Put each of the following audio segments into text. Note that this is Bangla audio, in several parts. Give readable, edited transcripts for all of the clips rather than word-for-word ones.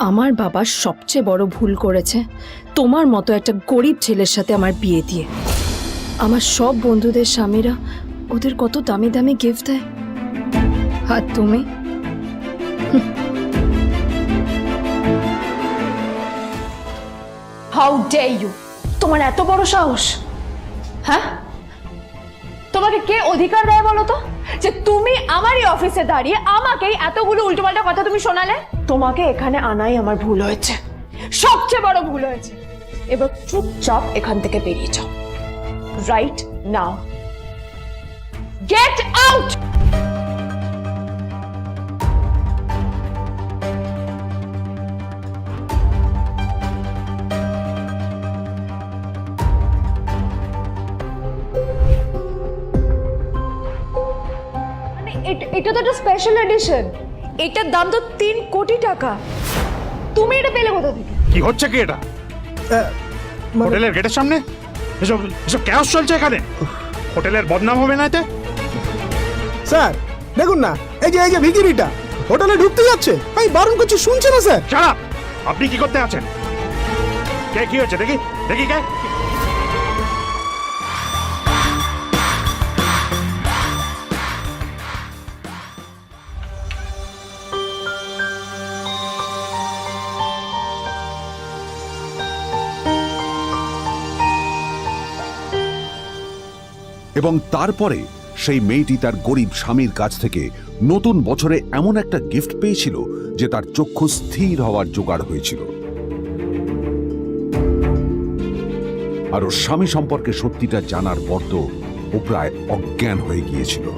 আমার বাবা সবচেয়ে বড় ভুল করেছে তোমার মতো একটা গরিব ছেলের সাথে আমার বিয়ে দিয়ে। আমার সব বন্ধুদের স্বামীরা ওদের কত দামি দামি গিফট দেয়, আর তুমি হাউ ডে ইউ, তোমার এত বড় সাহস? হ্যাঁ, তোমাকে কে অধিকার দেয় বলো তো যে তুমি আমারই অফিসে দাঁড়িয়ে আমাকেই এতগুলো উল্টোপাল্টা কথা তুমি শোনালে? তোমাকে এখানে আনাই আমার ভুল হয়েছে, সবচেয়ে বড় ভুল হয়েছে। এবার চুপচাপ এখান থেকে বেরিয়ে যাও, রাইট নাও, গেট আউট। এটা তো একটা স্পেশাল এডিশন, এটার দাম তো 3 কোটি টাকা। তুমি এটা পেলে কোথা থেকে? কি হচ্ছে কি এটা? হোটেলের গেটের সামনে এসব এসব ক্যাশ চলছে এখানে। হোটেলের বদনাম হবে না এতে? স্যার দেখুন না, এই যে ভিখিরিটা হোটেলে ঢুকতে যাচ্ছে, আমি বারণ করছি শুনছে না স্যার। Shut up! আপনি কি করতে আছেন? কে কি হচ্ছে দেখি দেখি কে? এবং তারপরে সেই মেয়েটি তার গরিব স্বামীর কাছ থেকে নতুন বছরে এমন একটা গিফট পেয়েছিল যে তার চক্ষু স্থির হওয়ার জোগাড় হয়েছিল। আর ওর স্বামী সম্পর্কে সত্যিটা জানার পর তো ও প্রায় অজ্ঞান হয়ে গিয়েছিল।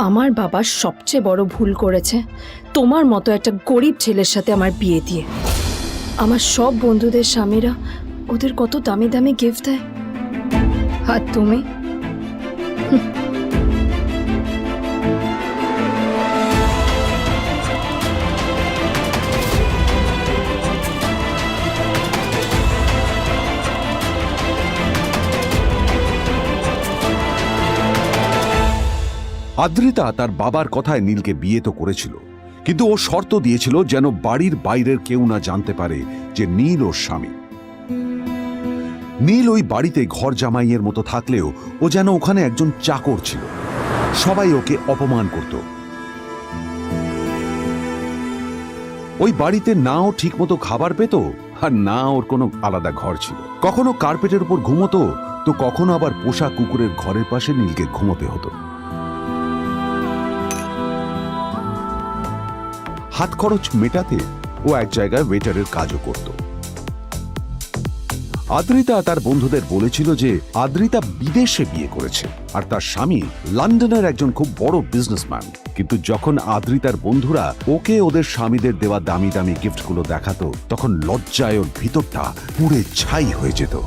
আমার বাবা সবচেয়ে বড় ভুল করেছে তোমার মতো একটা গরিব ছেলের সাথে আমার বিয়ে দিয়ে। আমার সব বন্ধুদের স্বামীরা ওদের কত দামি দামি গিফট দেয়, আর তুমি আদ্রিতা তার বাবার কথায় নীলকে বিয়ে তো করেছিল, কিন্তু ও শর্ত দিয়েছিল যেন বাড়ির বাইরের কেউ না জানতে পারে যে নীল ওর স্বামী। নীল ওই বাড়িতে ঘর জামাইয়ের মতো থাকলেও ও যেন ওখানে একজন চাকর ছিল। সবাই ওকে অপমান করত। ওই বাড়িতে না ও ঠিকমতো খাবার পেত, আর না ওর কোনো আলাদা ঘর ছিল। কখনো কার্পেটের উপর ঘুমোতো, তো কখনো আবার পোষা কুকুরের ঘরের পাশে নীলকে ঘুমোতে হতো। হাত খরচ মেটাতে ও এক জায়গায় ওয়েটারের কাজও করত। আদ্রিতা তার বন্ধুদের বলেছিল যে আদ্রিতা বিদেশে বিয়ে করেছে আর তার স্বামী লন্ডনের একজন খুব বড় বিজনেসম্যান। কিন্তু যখন আদ্রিতার বন্ধুরা ওকে ওদের স্বামীদের দেওয়া দামি দামি গিফটগুলো দেখাতো, তখন লজ্জায় ওর ভিতরটা পুড়ে ছাই হয়ে যেত।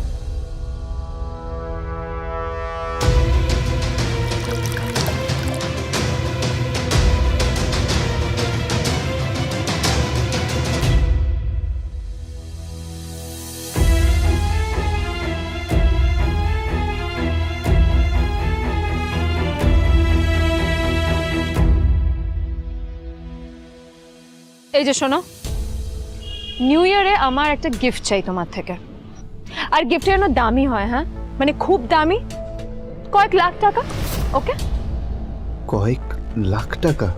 এই যে শোনো, নিউ ইয়ারে আমার একটা গিফট চাই তোমার থেকে। আর গিফট যেন দামি হয়, হ্যাঁ মানে খুব দামি, কয়েক লাখ টাকা। ওকে? কয়েক লাখ টাকা?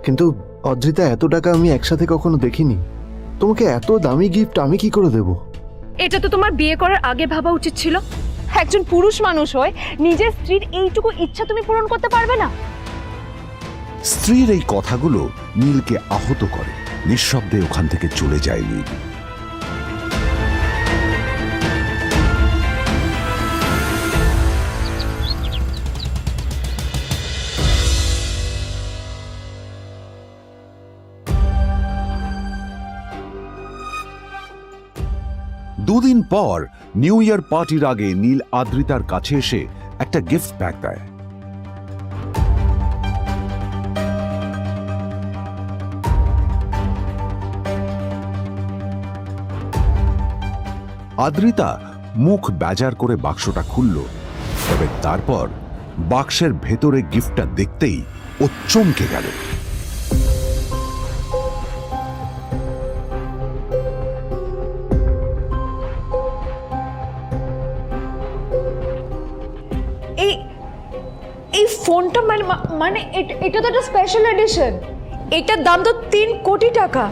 কিন্তু অদ্রিতা, এত টাকা আমি একসাথে কখনো দেখিনি। তোমাকে এত দামি গিফট আমি কি করে দেব? এটা তো তোমার বিয়ে করার আগে ভাবা উচিত ছিল। একজন পুরুষ মানুষ হয়ে নিজের স্ত্রীর এইটুকু ইচ্ছা তুমি পূরণ করতে পারবে না? স্ত্রীর এই কথাগুলো নীলকে আহত করে। নিঃশব্দে ওখান থেকে চলে যায় নীল। দুদিন পর নিউ ইয়ার পার্টির আগে নীল আদ্রিতার কাছে এসে একটা গিফট প্যাক দেয়। আদ্রিতা মুখ বেজার করে বাক্সটা খুলল, তবে তারপর বাক্সের ভেতরে গিফটটা দেখতেই ও চমকে গেল। এই এই ফোনটা মানে এটা তো একটা স্পেশাল এডিশন, এটার দাম তো 3 কোটি টাকা।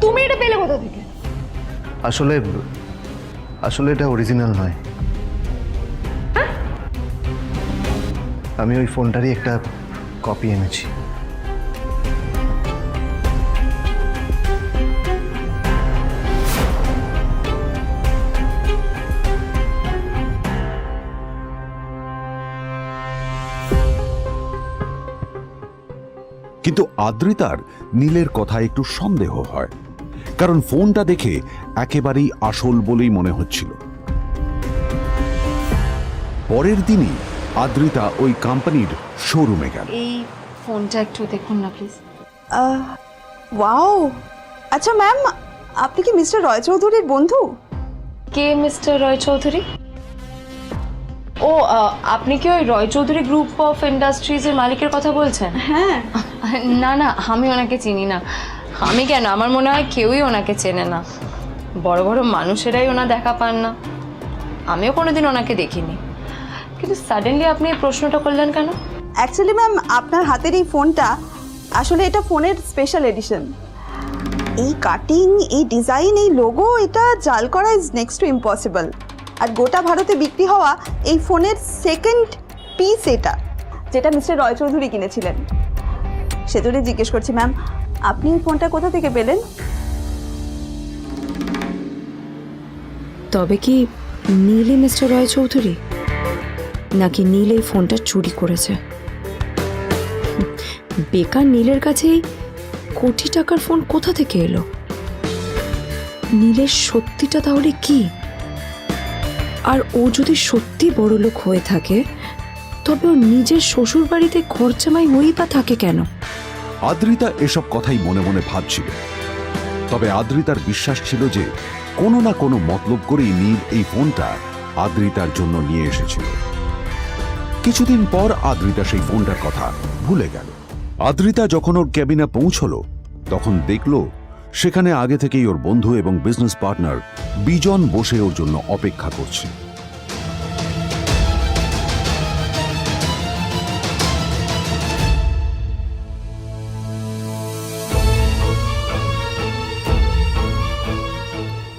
তুমি এটা পেলে কোথা থেকে? আসলে আসলে এটা অরিজিনাল নয়। আমি ওই ফোনটারই একটা কপি এনেছি। কিন্তু আদ্রিতার নীলের কথা একটু সন্দেহ হয়, কারণ ফোনটা দেখে একেবারেই আসল বলেই মনে হচ্ছিল। পরের দিনই আদ্রিতা ওই কোম্পানির শোরুমে গেল। এই ফোনটা একটু দেখুন না প্লিজ। ওয়াও, আচ্ছা ম্যাম, আপনি কি মিস্টার রয় চৌধুরীর বন্ধু? কে মিস্টার রয় চৌধুরী? ও আপনি কি ওই রয় চৌধুরী গ্রুপ অফ ইন্ডাস্ট্রিজের মালিকের কথা বলছেন? হ্যাঁ। না না, আমি ওনাকে চিনি না। আমি কেন, আমার মনে হয় কেউই ওনাকে চেনে না। বড় বড় মানুষেরাই ওনা দেখা পান না। আমিও কোনোদিন ওনাকে দেখিনি, কিন্তু সাডেনলি আপনি এই প্রশ্নটা করলেন কেন? অ্যাকচুয়ালি ম্যাম, আপনার হাতের এই ফোনটা আসলে এটা ফোনের স্পেশাল এডিশন। এই কাটিং, এই ডিজাইন, এই লোগো, এটা জাল করা ইজ নেক্সট টু ইম্পসিবল। আর গোটা ভারতে বিক্রি হওয়া এই ফোনের সেকেন্ড পিস এটা, যেটা মিস্টার রয় চৌধুরী কিনেছিলেন। সেজন্যই জিজ্ঞেস করছি ম্যাম, আপনি এই ফোনটা কোথা থেকে পেলেন? তবে কি নীলই মিস্টার রয় চৌধুরী, নাকি নীল এই ফোনটা চুরি করেছে? বেকার নীলের কাছেই কোটি টাকার ফোন কোথা থেকে এলো? নীলের সত্যিটা তাহলে কি? আর ও যদি সত্যি বড়লোক হয়ে থাকে, তবে ও নিজের শ্বশুর বাড়িতে খরচামাই হয়েই বা থাকে কেন? আদ্রিতা এসব কথাই মনে মনে ভাবছিল, তবে আদ্রিতার বিশ্বাস ছিল যে কোনো না কোনো মতলব করেই নীল এই ফোনটা আদ্রিতার জন্য নিয়ে এসেছিল। কিছুদিন পর আদ্রিতা সেই ফোনটার কথা ভুলে গেল। আদ্রিতা যখন ওর ক্যাবিনে পৌঁছলো, তখন দেখলো সেখানে আগে থেকেই ওর বন্ধু এবং বিজনেস পার্টনার বিজন বসে ওর জন্য অপেক্ষা করছে।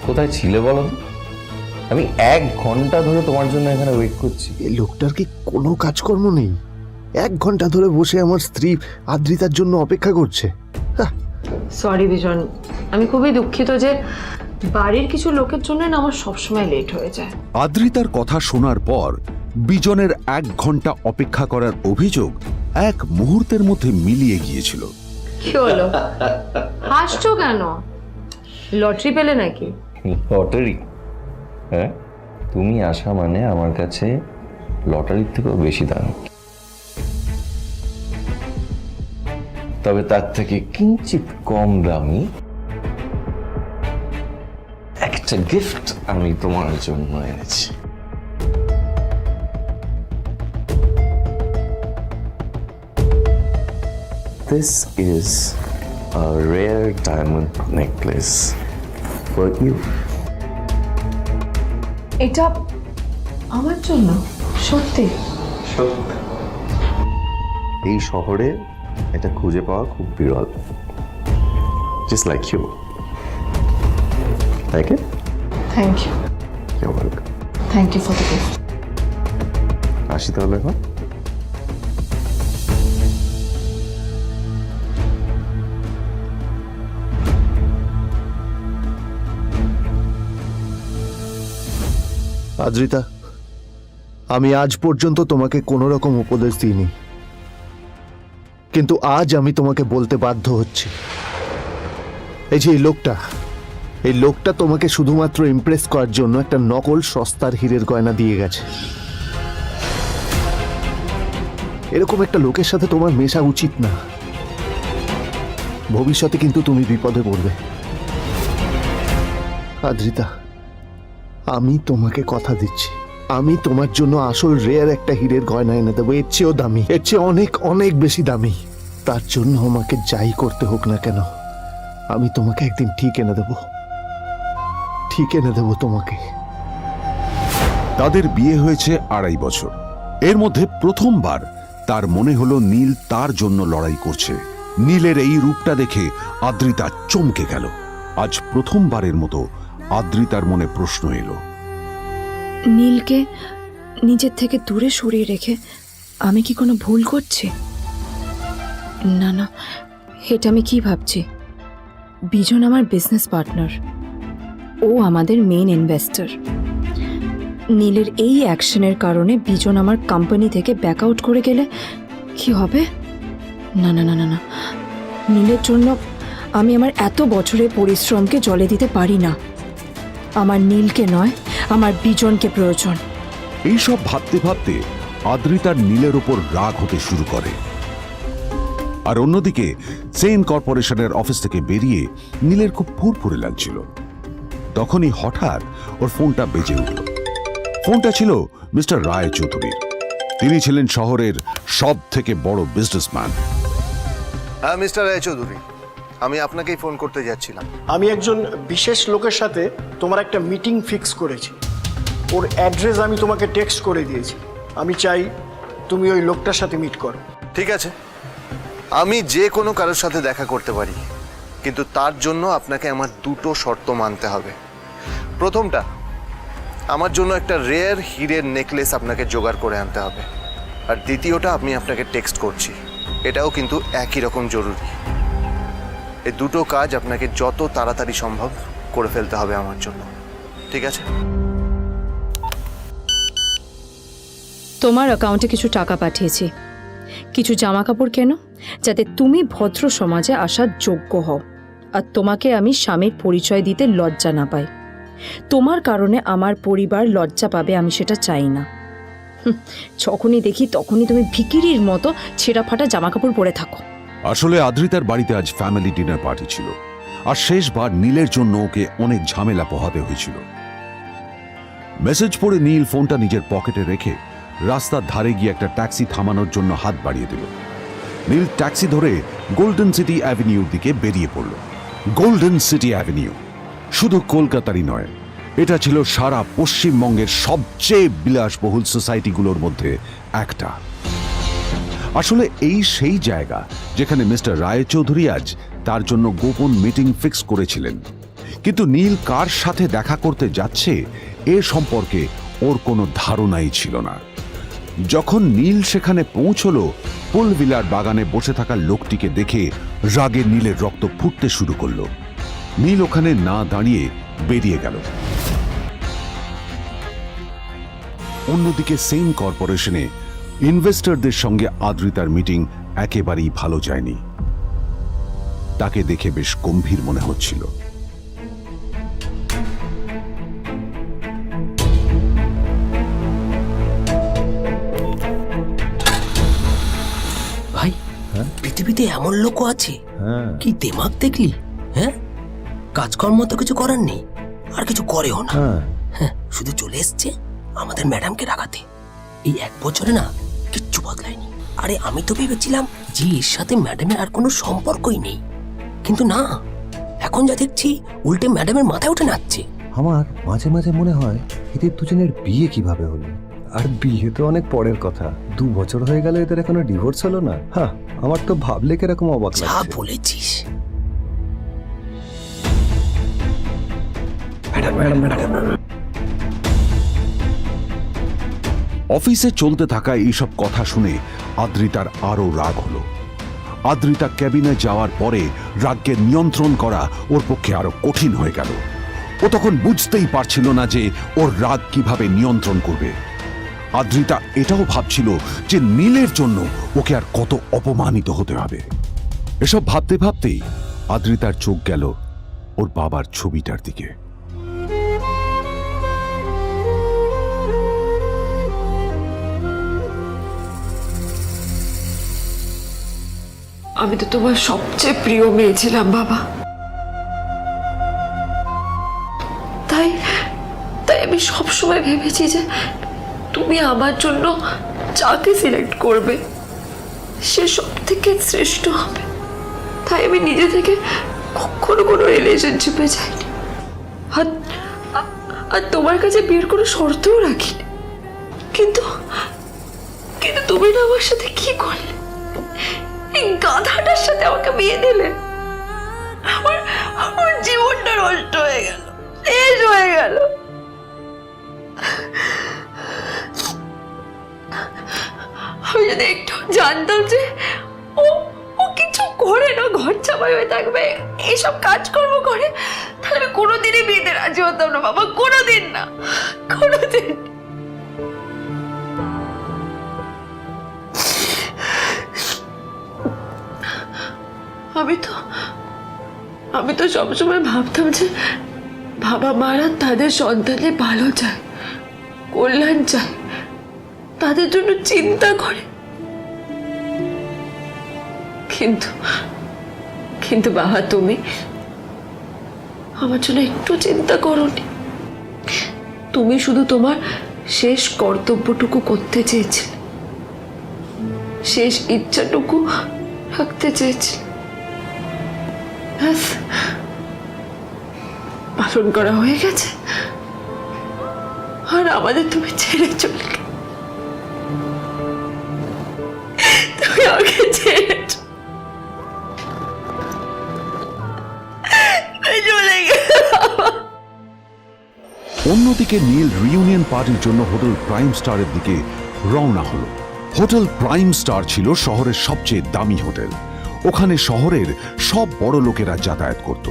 কোথায় ছিলে বলো তো? আমি 1 ঘন্টা ধরে তোমার জন্য এখানে ওয়েট করছি। এই লোকটার কি কোনো কাজকর্ম নেই? 1 ঘন্টা ধরে বসে আমার স্ত্রী আদ্রিতার জন্য অপেক্ষা করছে। সরি বিজন, আমি খুবই দুঃখিত যে বাড়ির কিছু লোকের জন্য না আমার সবসময় লেট হয়ে যায়। আদ্রিতার কথা শোনার পর বিজনের 1 ঘন্টা অপেক্ষা করার অভিযোগ 1 মুহূর্তের মধ্যে মিলিয়ে গিয়েছিল। কি হলো, হাসছো কেন? লটারি পেলে নাকি? লটারি? হ্যাঁ, তুমি আসা মানে আমার কাছে লটারির থেকেও বেশি দাম। তবে তার থেকে কিঞ্চিত কম দামি একটা গিফট আমি তোমার জন্য এনেছি। This is a rare diamond necklace for you. এটা আমার জন্য? সত্যি? এই শহরে এটা খুঁজে পাওয়া খুব বিরল। Just like you. Like it? Thank you. You're welcome. Thank you for the gift. আসি তাহলে এখন। আদ্রিতা, আমি আজ পর্যন্ত তোমাকে কোনো রকম উপদেশ দিইনি, কিন্তু আজ আমি তোমাকে বলতে বাধ্য হচ্ছি। এই যে এই লোকটা, এই লোকটা তোমাকে শুধুমাত্র ইমপ্রেস করার জন্য একটা নকল সস্তার হীরের গয়না দিয়ে গেছে। এরকম একটা লোকের সাথে তোমার মেশা উচিত না। ভবিষ্যতে কিন্তু তুমি বিপদে পড়বে। আদ্রিতা, আমি তোমাকে কথা দিচ্ছি, আমি তোমার জন্য আসল রেয়ার একটা হীরের গয়না এনে দেবো, এর চেয়েও দামি, এর চেয়ে অনেক অনেক বেশি দামি। তার জন্য আমাকে যাই করতে হোক না কেন, আমি তোমাকে একদিন ঠিক এনে দেবো, ঠিক এনে দেবো তোমাকে। তাদের বিয়ে হয়েছে 2.5 বছর। এর মধ্যে প্রথমবার তার মনে হলো নীল তার জন্য লড়াই করছে। নীলের এই রূপটা দেখে আদ্রিতা চমকে গেল। আজ প্রথমবারের মতো আদ্রিতার মনে প্রশ্ন এলো, নীলকে নিজের থেকে দূরে সরিয়ে রেখে আমি কি কোনো ভুল করছি? না না, এটা আমি কি ভাবছি? বিজন আমার বিজনেস পার্টনার, ও আমাদের মেইন ইনভেস্টর। নীলের এই অ্যাকশনের কারণে বিজন আমার কোম্পানি থেকে ব্যাক আউট করে গেলে কি হবে? না না না না না, নীলের জন্য আমি আমার এত বছরের পরিশ্রমকে জলে দিতে পারি না। আমার নীলকে নয়, আমার বিজনকে প্রয়োজন। এইসব ভাবতে ভাবতে আদ্রিতার নীলের ওপর রাগ হতে শুরু করে। আর অন্যদিকে সেন কর্পোরেশনের অফিস থেকে বেরিয়ে নীলের খুব ফুরফুরে লাগছিল। তখনই হঠাৎ ওর ফোনটা বেজে উঠল। ফোনটা ছিল মিস্টার রায় চৌধুরীর। তিনি ছিলেন শহরের সব থেকে বড় বিজনেসম্যান। হ্যাঁ মিস্টার রায়চৌধুরী, আমি আপনাকেই ফোন করতে যাচ্ছিলাম। আমি একজন বিশেষ লোকের সাথে তোমার একটা মিটিং ফিক্স করেছি। ওর অ্যাড্রেস আমি তোমাকে টেক্সট করে দিয়েছি। আমি চাই তুমি ওই লোকটার সাথে মিট করো। ঠিক আছে, আমি যে কোনো কারোর সাথে দেখা করতে পারি, কিন্তু তার জন্য আপনাকে আমার দুটো শর্ত মানতে হবে। প্রথমটা, আমার জন্য একটা রেয়ার হীরের নেকলেস আপনাকে জোগাড় করে আনতে হবে। আর দ্বিতীয়টা, আমি আপনাকে টেক্সট করছি, এটাও কিন্তু একই রকম জরুরি। এই দুটো কাজ আপনাকে যত তাড়াতাড়ি সম্ভব করে ফেলতে হবে আমার জন্য, ঠিক আছে? তোমার অ্যাকাউন্টে কিছু টাকা পাঠিয়েছি, কিছু জামা কাপড় কেনো, যাতে তুমি ভদ্র সমাজে আসার যোগ্য হও, আর তোমাকে আমি স্বামীর পরিচয় দিতে লজ্জা না পাই। তোমার কারণে আমার পরিবার লজ্জা পাবে, আমি সেটা চাই না। যখনই দেখি তখনই তুমি ভিখিরির মতো ছেঁড়া ফাটা জামা কাপড় পরে থাকো। আসলে আদ্রিতার বাড়িতে আজ ফ্যামিলি ডিনার পার্টি ছিল, আর শেষবার নীলের জন্য ওকে অনেক ঝামেলা পোহাতে হয়েছিল। মেসেজ পড়ে নীল ফোনটা নিজের পকেটে রেখে রাস্তার ধারে গিয়ে একটা ট্যাক্সি থামানোর জন্য হাত বাড়িয়ে দিল। নীল ট্যাক্সি ধরে গোল্ডেন সিটি অ্যাভিনিউর দিকে বেরিয়ে পড়ল। গোল্ডেন সিটি অ্যাভিনিউ শুধু কলকাতারই নয়, এটা ছিল সারা পশ্চিমবঙ্গের সবচেয়ে বিলাসবহুল সোসাইটিগুলোর মধ্যে একটা। আসলে এই সেই জায়গা যেখানে মিস্টার রায়চৌধুরী আজ তার জন্য গোপন মিটিং ফিক্স করেছিলেন। কিন্তু নীল কার সাথে দেখা করতে যাচ্ছে এ সম্পর্কে ওর কোনো ধারণাই ছিল না। যখন নীল সেখানে পৌঁছলো, পুলভিলার বাগানে বসে থাকা লোকটিকে দেখে রাগে নীলের রক্ত ফুটতে শুরু করলো। নীল ওখানে না দাঁড়িয়ে বেরিয়ে গেল। অন্যদিকে সেন কর্পোরেশনে ইনভেস্টরদের সঙ্গে আদ্রিতার মিটিং একেবারেই ভালো যায়নি। তাকে দেখে বেশ গম্ভীর মনে হচ্ছিল। ভাই, পৃথিবীতে এমন লোকও আছে, কি দিমাগ দেখলি? হ্যাঁ, কাজকর্ম তো কিছু করার নেই, আর কিছু করেও না। হ্যাঁ, শুধু চলে এসছে আমাদের ম্যাডামকে রাখাতে। এই 1 বছরে না কিচ্ছু বদলায়নি। আরে আমি তো ভেবেছিলাম যে এর সাথে ম্যাডামের আর কোনো সম্পর্কই নেই, কিন্তু না, এখন যা দেখছি উল্টে ম্যাডামের মাথায় উঠে নাচছে। আমার মাঝে মাঝে মনে হয় এদের দুজনের বিয়ে কিভাবে হলো। আর বিয়ে তো অনেক পরের কথা, 2 বছর হয়ে গেল এদের এখনো ডিভোর্স হলো না। হ্যাঁ, আমার তো ভাবলে কিরকম অবাক যা লাগছে। বলেছিস। অফিসে চলতে থাকা এইসব কথা শুনে আদ্রিতার আরো রাগ হলো। আদ্রিতা ক্যাবিনে যাওয়ার পরে রাগকে নিয়ন্ত্রণ করা ওর পক্ষে আরো কঠিন হয়ে গেল। ও তখন বুঝতেই পারছিল না যে ওর রাগ কিভাবে নিয়ন্ত্রণ করবে। আদ্রিতা এটাও ভাবছিল যে নীলের জন্য ওকে আর কত অপমানিত হতে হবে। এসব ভাবতে ভাবতেই আদ্রিতার চোখ গেল ওর বাবার ছবিটার দিকে। আমি তো তোমার সবচেয়ে প্রিয় মেয়ে ছিলাম বাবা, তাই তাই আমি সবসময় ভেবেছি যে তুমি আমার জন্য যাকে সিলেক্ট করবে সে সব থেকে শ্রেষ্ঠ হবে। তাই আমি নিজে থেকে কখনো কোনো রিলেশনশিপে যাইনি, আর তোমার কাছে বিয়ের কোনো শর্তও রাখিনি। কিন্তু কিন্তু তুমি না আমার সাথে কি করলে? এই গাধাটার সাথে আমাকে বিয়ে দিলে। আমার জীবনটা নষ্ট হয়ে গেল, শেষ হয়ে গেল। আমি যদি একটু জানতাম যে ও ও কিছু করে না, ঘর চাপাই হয়ে থাকবে, এইসব কাজকর্ম করে, তাহলে আমি কোনোদিনই বিয়েতে রাজি হতাম না বাবা, কোনোদিন না, কোনোদিন। আমি তো সবসময় ভাবতাম যে বাবা মারা তাদের সন্তানের ভালো চায়, কল্যাণ চায়, তাদের জন্য চিন্তা করে। কিন্তু কিন্তু বাবা, তুমি আমার জন্য একটু চিন্তা করোনি। তুমি শুধু তোমার শেষ কর্তব্যটুকু করতে চেয়েছিলে, শেষ ইচ্ছাটুকু রাখতে চেয়েছিলে। পালন করা হয়ে গেছে, আর আমাদের তুমি ছেড়ে চলে গেলে। তুমি আমাকে ছেড়ে চলে গেলে। অন্যদিকে নীল রিইউনিয়ন পার্টির জন্য হোটেল প্রাইম স্টারের দিকে রওনা হলো। হোটেল প্রাইম স্টার ছিল শহরের সবচেয়ে দামি হোটেল। ওখানে শহরের সব বড় লোকেরা যাতায়াত করত।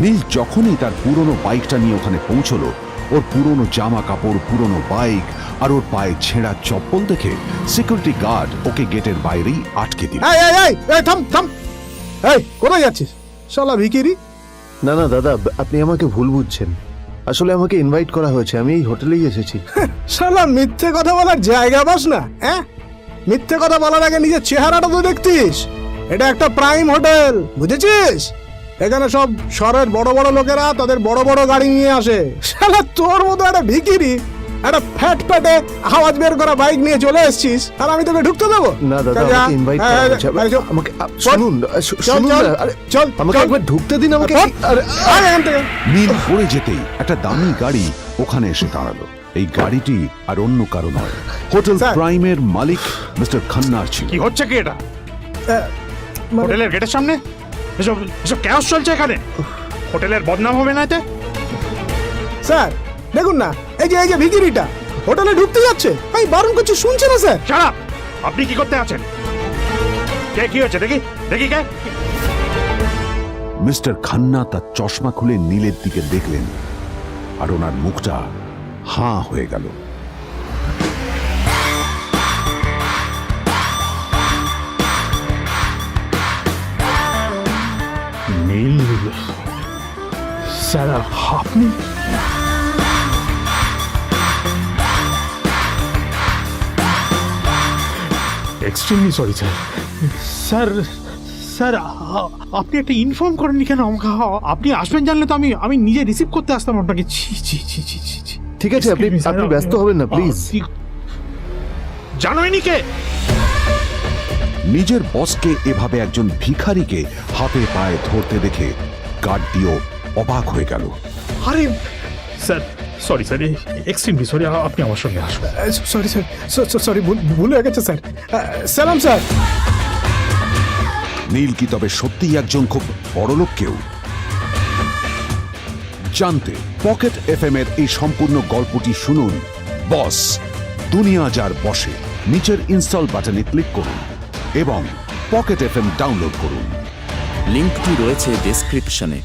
নীল যখনই তার পুরনো বাইকটা নিয়ে ওখানে পৌঁছলো, ওর পুরনো জামা কাপড়, পুরনো বাইক আর ওর পায়ে ছেঁড়া চপ্পল দেখে সিকিউরিটি গার্ড ওকে গেটের বাইরেই আটকে দিল। থাম থাম, এই কোথায় যাচ্ছিস শালা ভিখিরি? না না দাদা, আপনি আমাকে ভুল বুঝছেন। আসলে আমাকে ইনভাইট করা হয়েছে, আমি এই হোটেলেই এসেছি। শালা মিথ্যে কথা বলার জায়গা পাস না? হ্যাঁ, মিথ্যে কথা বলার আগে নিজের চেহারাটা তো দেখতিস। এটা একটা প্রাইম হোটেল, বুঝেছিস? এখানে সব শহরের বড় বড় লোকেরা তাদের বড় বড় গাড়ি নিয়ে আসে। শালা তোর মতো একটা ভিখিরি একটা ফ্যাট প্যাটে আওয়াজ বের করা বাইক নিয়ে চলে এসেছিস, আর আমি তোকে ঢুকতে দেবো না দাদা, আমাকে ইনভাইট করা হয়েছে। আমাকে শুনুন শুনুন, চল আমাকে একবার ঢুকতে দিন আমাকে। নীল পড়ে যেতেই একটা দামি গাড়ি ওখানে এসে দাঁড়ালো। এই গাড়িটি আর অন্য কারো নয়, হোটেল প্রাইমের মালিক মিস্টার খান্নার ছিল। কি হচ্ছে কি এটা? হোটেলের গেটের সামনে এসব এসব ক্যাশ চলছে এখানে। হোটেলের বদনাম হবে না এতে? স্যার দেখুন না, এই যে ভিখিরিটা হোটেলে ঢুকতে যাচ্ছে, আমি বারণ করছি, শুনছে না স্যার? শালা, আপনি কি করতে আছেন? কে কি হচ্ছে দেখি দেখি কে? মিস্টার খান্না তার চশমা খুলে নীলের দিকে দেখলেন, আর ওনার মুখটা হাঁ হয়ে গেল। নীল স্যার, আপনি? Extremely sorry sir. Sir sir, আপনি একটা ইনফর্ম করেননি কেন আমাকে? আপনি আসবেন জানলে তো আমি নিজে রিসিভ করতে আসতাম আপনাকে। ছি ছি ছি ছি ছি। ঠিক আছে, আপনি ব্যস্ত হবেন না প্লিজ। জানোইনি কে? নিজের বসকে এভাবে একজন ভিখারিকে হাতে পায়ে ধরতে দেখে গার্ডটিও অবাক হয়ে গেল। আরে sir, sorry sir, extremely sorry, আপনি আমার সঙ্গে আসবেন। সরি স্যার, সরি, ভুল হয়ে গেছে স্যার। সালাম স্যার। নীল কি তবে সত্যিই একজন খুব বড়লোক কেউ? জানতে পকেট এফএম এর এই সম্পূর্ণ গল্পটি শুনুন বস, দুনিয়া যার বসে। নিচের ইনস্টল বাটনে ক্লিক করুন এবং পকেট এফএম ডাউনলোড করুন। লিঙ্কটি রয়েছে ডেসক্রিপশনে।